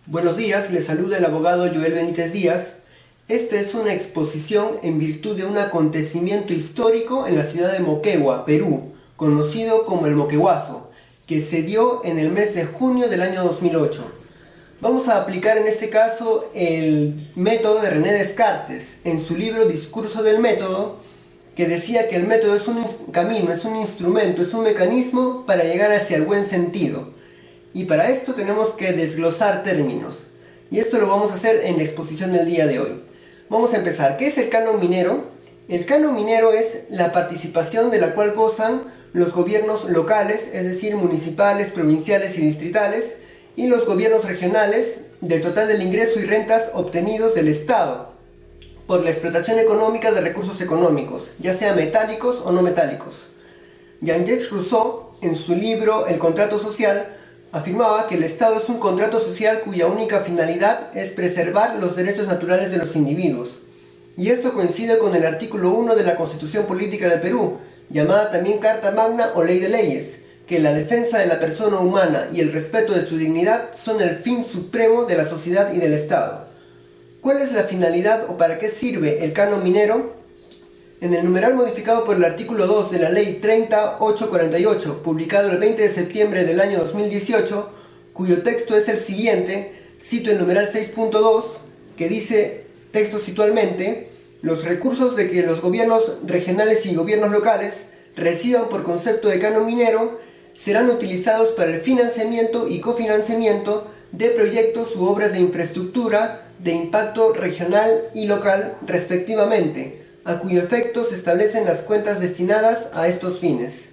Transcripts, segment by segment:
Buenos días, les saluda el abogado Joel Benítez Díaz. Esta es una exposición en virtud de un acontecimiento histórico en la ciudad de Moquegua, Perú, conocido como el Moqueguazo, que se dio en el mes de junio del año 2008. Vamos a aplicar en este caso el método de René Descartes en su libro Discurso del Método, que decía que el método es un camino, es un instrumento, es un mecanismo para llegar hacia el buen sentido. Y para esto tenemos que desglosar términos. Y esto lo vamos a hacer en la exposición del día de hoy. Vamos a empezar. ¿Qué es el canon minero? El canon minero es la participación de la cual gozan los gobiernos locales, es decir, municipales, provinciales y distritales, y los gobiernos regionales del total del ingreso y rentas obtenidos del Estado por la explotación económica de recursos económicos, ya sea metálicos o no metálicos. Jean-Jacques Rousseau, en su libro El contrato social, afirmaba que el Estado es un contrato social cuya única finalidad es preservar los derechos naturales de los individuos. Y esto coincide con el artículo 1 de la Constitución Política del Perú, llamada también Carta Magna o Ley de Leyes, que la defensa de la persona humana y el respeto de su dignidad son el fin supremo de la sociedad y del Estado. ¿Cuál es la finalidad o para qué sirve el canon minero? En el numeral modificado por el artículo 2 de la Ley 30848, publicado el 20 de septiembre del año 2018, cuyo texto es el siguiente, cito el numeral 6.2, que dice textualmente: los recursos de que los gobiernos regionales y gobiernos locales reciban por concepto de canon minero serán utilizados para el financiamiento y cofinanciamiento de proyectos u obras de infraestructura de impacto regional y local respectivamente, a cuyo efecto se establecen las cuentas destinadas a estos fines.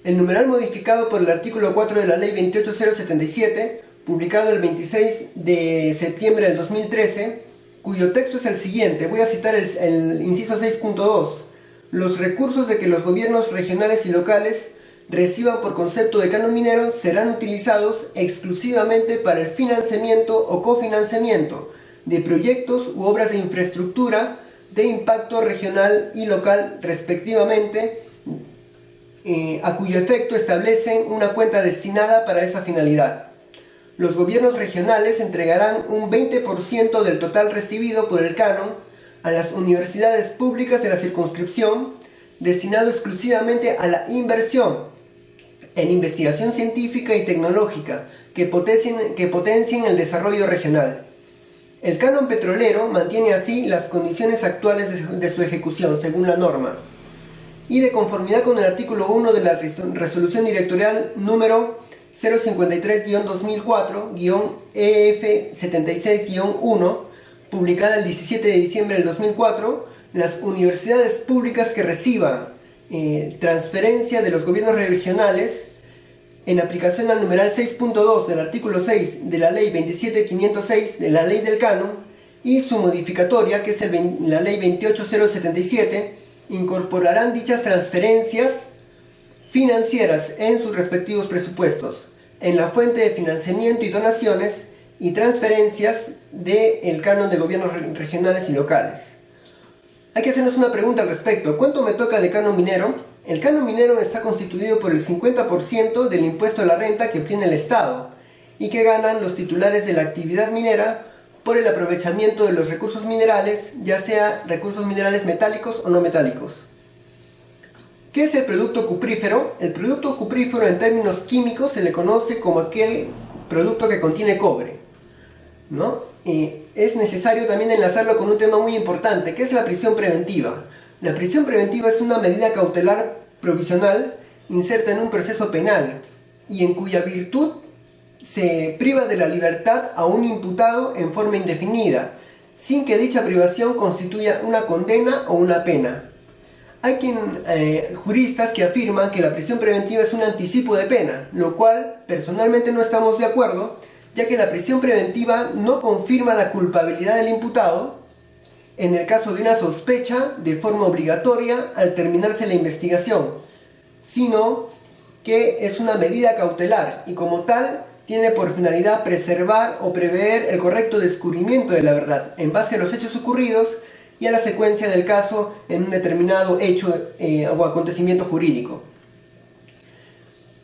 El numeral modificado por el artículo 4 de la Ley 28077, publicado el 26 de septiembre del 2013, cuyo texto es el siguiente, voy a citar el inciso 6.2. Los recursos de que los gobiernos regionales y locales reciban por concepto de canon minero serán utilizados exclusivamente para el financiamiento o cofinanciamiento de proyectos u obras de infraestructura de impacto regional y local respectivamente, a cuyo efecto establecen una cuenta destinada para esa finalidad. Los gobiernos regionales entregarán un 20% del total recibido por el canon a las universidades públicas de la circunscripción, destinado exclusivamente a la inversión en investigación científica y tecnológica que potencien el desarrollo regional. El canon petrolero mantiene así las condiciones actuales de su ejecución, según la norma, y de conformidad con el artículo 1 de la resolución directorial número 053-2004-EF76-1, publicada el 17 de diciembre del 2004, las universidades públicas que reciban transferencia de los gobiernos regionales en aplicación al numeral 6.2 del artículo 6 de la Ley 27506 de la Ley del Canon y su modificatoria, que es la Ley 28077, incorporarán dichas transferencias financieras en sus respectivos presupuestos, en la fuente de financiamiento y donaciones y transferencias del canon de gobiernos regionales y locales. Hay que hacernos una pregunta al respecto. ¿Cuánto me toca de canon minero? El canon minero está constituido por el 50% del impuesto a la renta que obtiene el Estado y que ganan los titulares de la actividad minera por el aprovechamiento de los recursos minerales, ya sea recursos minerales metálicos o no metálicos. ¿Qué es el producto cuprífero? El producto cuprífero en términos químicos se le conoce como aquel producto que contiene cobre, ¿no? Es necesario también enlazarlo con un tema muy importante, que es la prisión preventiva. La prisión preventiva es una medida cautelar provisional inserta en un proceso penal y en cuya virtud se priva de la libertad a un imputado en forma indefinida, sin que dicha privación constituya una condena o una pena. Hay juristas que afirman que la prisión preventiva es un anticipo de pena, lo cual personalmente no estamos de acuerdo, ya que la prisión preventiva no confirma la culpabilidad del imputado en el caso de una sospecha de forma obligatoria al terminarse la investigación, sino que es una medida cautelar y como tal tiene por finalidad preservar o prever el correcto descubrimiento de la verdad en base a los hechos ocurridos y a la secuencia del caso en un determinado hecho o acontecimiento jurídico.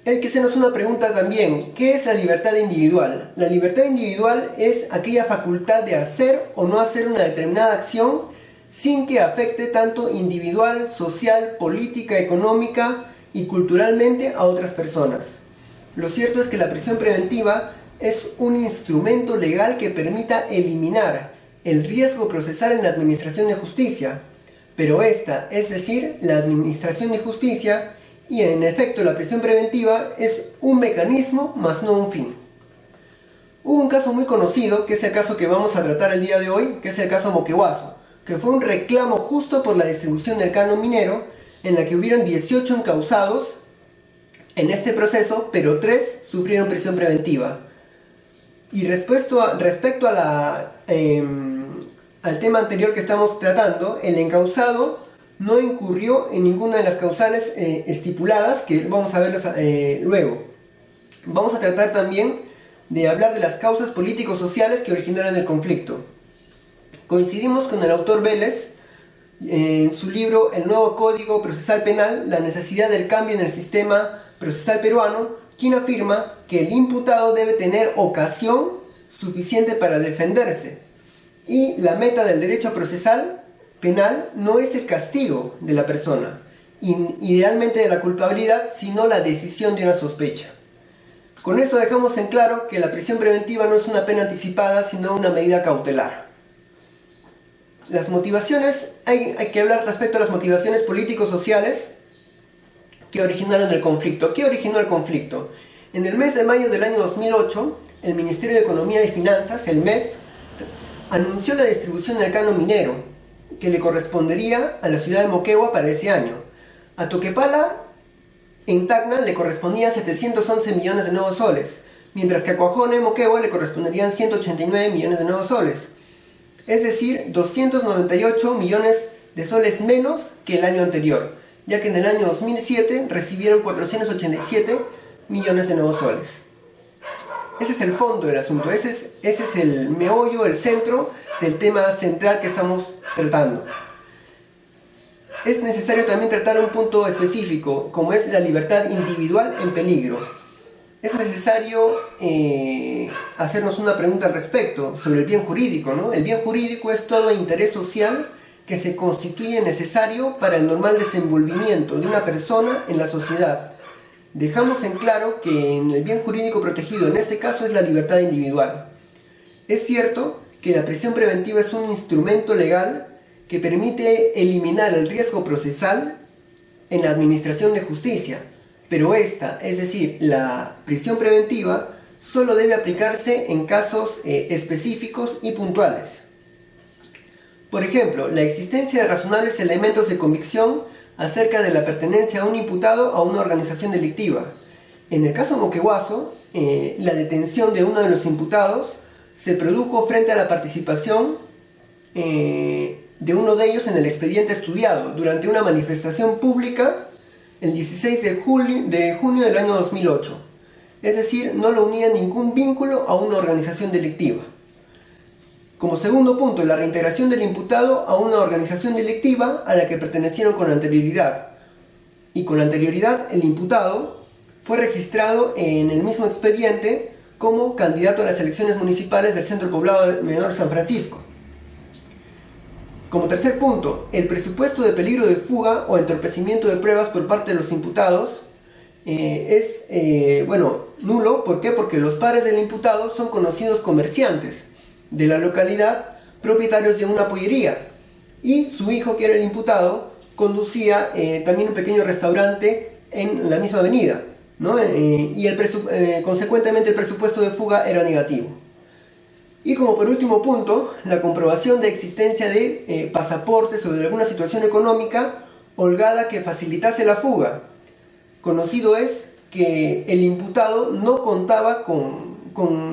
Hay que hacernos una pregunta también: ¿qué es la libertad individual? La libertad individual es aquella facultad de hacer o no hacer una determinada acción sin que afecte tanto individual, social, política, económica y culturalmente a otras personas. Lo cierto es que la prisión preventiva es un instrumento legal que permita eliminar el riesgo procesal en la administración de justicia, pero esta, es decir, la administración de justicia, y en efecto la prisión preventiva es un mecanismo más no un fin. Hubo un caso muy conocido, que es el caso que vamos a tratar el día de hoy, que es el caso Moquegüazo, que fue un reclamo justo por la distribución del canon minero, en la que hubieron 18 encausados en este proceso, pero 3 sufrieron prisión preventiva. Y respecto al tema anterior que estamos tratando, el encausado no incurrió en ninguna de las causales estipuladas, que vamos a verlos luego. Vamos a tratar también de hablar de las causas político-sociales que originaron el conflicto. Coincidimos con el autor Vélez en su libro El nuevo Código Procesal Penal, la necesidad del cambio en el sistema procesal peruano, quien afirma que el imputado debe tener ocasión suficiente para defenderse, y la meta del derecho procesal penal no es el castigo de la persona, idealmente de la culpabilidad, sino la decisión de una sospecha. Con eso dejamos en claro que la prisión preventiva no es una pena anticipada, sino una medida cautelar. Las motivaciones, hay que hablar respecto a las motivaciones político-sociales que originaron el conflicto. ¿Qué originó el conflicto? En el mes de mayo del año 2008, el Ministerio de Economía y Finanzas, el MEF, anunció la distribución del canon minero, que le correspondería a la ciudad de Moquegua para ese año. A Toquepala, en Tacna, le correspondían 711 millones de nuevos soles, mientras que a Cuajone, Moquegua, le corresponderían 189 millones de nuevos soles. Es decir, 298 millones de soles menos que el año anterior, ya que en el año 2007 recibieron 487 millones de nuevos soles. Ese es el fondo del asunto, ese es el meollo, el centro del tema central que estamos tratando. Es necesario también tratar un punto específico, como es la libertad individual en peligro. Es necesario hacernos una pregunta al respecto sobre el bien jurídico, ¿no? El bien jurídico es todo interés social que se constituye necesario para el normal desenvolvimiento de una persona en la sociedad. Dejamos en claro que en el bien jurídico protegido en este caso es la libertad individual. Es cierto que la prisión preventiva es un instrumento legal que permite eliminar el riesgo procesal en la administración de justicia, pero esta, es decir, la prisión preventiva, solo debe aplicarse en casos específicos y puntuales. Por ejemplo, la existencia de razonables elementos de convicción acerca de la pertenencia a un imputado a una organización delictiva. En el caso Moquegüazo, la detención de uno de los imputados se produjo frente a la participación de uno de ellos en el expediente estudiado durante una manifestación pública el 16 de junio del año 2008. Es decir, no lo unía ningún vínculo a una organización delictiva. Como segundo punto, la reintegración del imputado a una organización delictiva a la que pertenecieron con anterioridad. Y con anterioridad, el imputado fue registrado en el mismo expediente como candidato a las elecciones municipales del Centro Poblado Menor San Francisco. Como tercer punto, el presupuesto de peligro de fuga o entorpecimiento de pruebas por parte de los imputados es nulo. ¿Por qué? Porque los padres del imputado son conocidos comerciantes de la localidad, propietarios de una pollería, y su hijo, que era el imputado, conducía también un pequeño restaurante en la misma avenida, ¿no? Consecuentemente el presupuesto de fuga era negativo. Y como por último punto, la comprobación de existencia de pasaportes o de alguna situación económica holgada que facilitase la fuga. Conocido es que el imputado no contaba con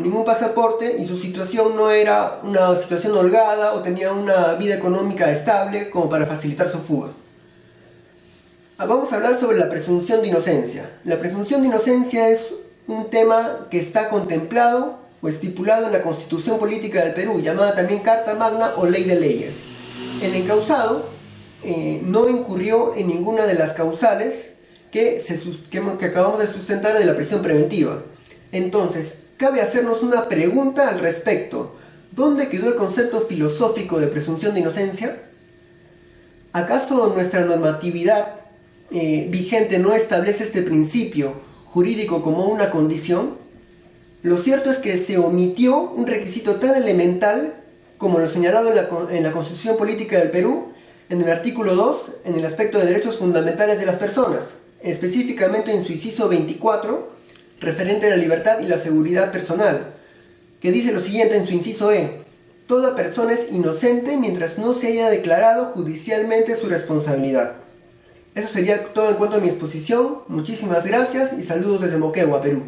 ningún pasaporte y su situación no era una situación holgada o tenía una vida económica estable como para facilitar su fuga. Vamos a hablar sobre la presunción de inocencia. La presunción de inocencia es un tema que está contemplado o estipulado en la Constitución Política del Perú, llamada también Carta Magna o Ley de Leyes. El encausado no incurrió en ninguna de las causales que acabamos de sustentar de la prisión preventiva. Entonces, cabe hacernos una pregunta al respecto. ¿Dónde quedó el concepto filosófico de presunción de inocencia? ¿Acaso nuestra normatividad vigente no establece este principio jurídico como una condición? Lo cierto es que se omitió un requisito tan elemental como lo señalado en la Constitución Política del Perú, en el artículo 2, en el aspecto de derechos fundamentales de las personas, específicamente en su inciso 24, referente a la libertad y la seguridad personal, que dice lo siguiente en su inciso E: toda persona es inocente mientras no se haya declarado judicialmente su responsabilidad. Eso sería todo en cuanto a mi exposición. Muchísimas gracias y saludos desde Moquegua, Perú.